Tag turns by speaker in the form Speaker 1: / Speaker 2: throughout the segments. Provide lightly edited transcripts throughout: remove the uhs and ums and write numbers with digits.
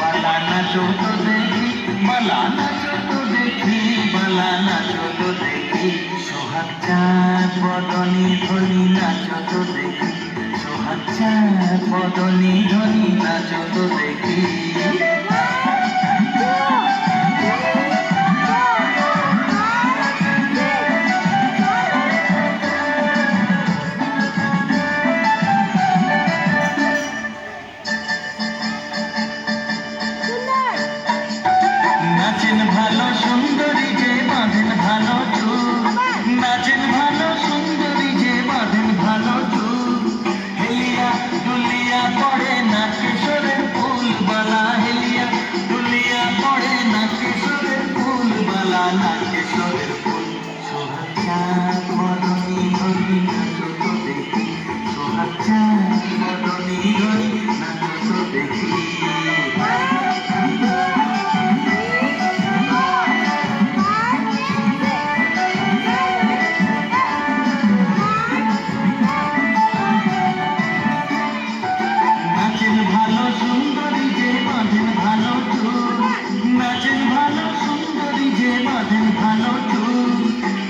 Speaker 1: বালা নাচো তো দেখি, বালা নাচো তো দেখি, বালা নাচো তো দেখি। সোহাগ চাঁদ বদনি ধ্বনি নাচো তো দেখি, সোহাগ চাঁদ বদনি ধ্বনি নাচো তো দেখি। নাচেন ভালো সুন্দরী যে বাঁধেন ভালো চুল, নাচেন ভালো সুন্দরী যে বাঁধেন ভালো চুল। হেলিয়া দুলিয়া পড়ে না কিশোরের ফুল বালা, হেলিয়া দুলিয়া পড়ে না কিশোরের ফুল বালা, না কিশোরের ফুল। সোহাগ চাঁদ বদনি ধ্বনি নাচো তো দেখি, সোহাগ চাঁদ বদনি ধ্বনি নাচো তো দেখি। নাচেন ভালো সুন্দরী যে বাঁধেন ভালো চুল, নাচেন ভালো সুন্দরী যে বাঁধেন ভালো চুল।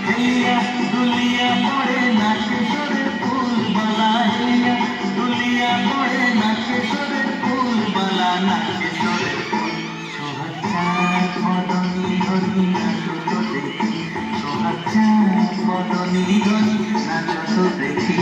Speaker 1: হেলিয়া দুলিয়া পড়ে না কিশোরের ফুল বালা, হেলিয়া দুলিয়া পড়ে না কিশোরের ফুল বালা, না কিশোরের ফুল। সোহাগ চাঁদ বদনি ধ্বনি নাচো তো দেখি, সোহাগ চাঁদ বদনি ধ্বনি নাচো তো দেখি।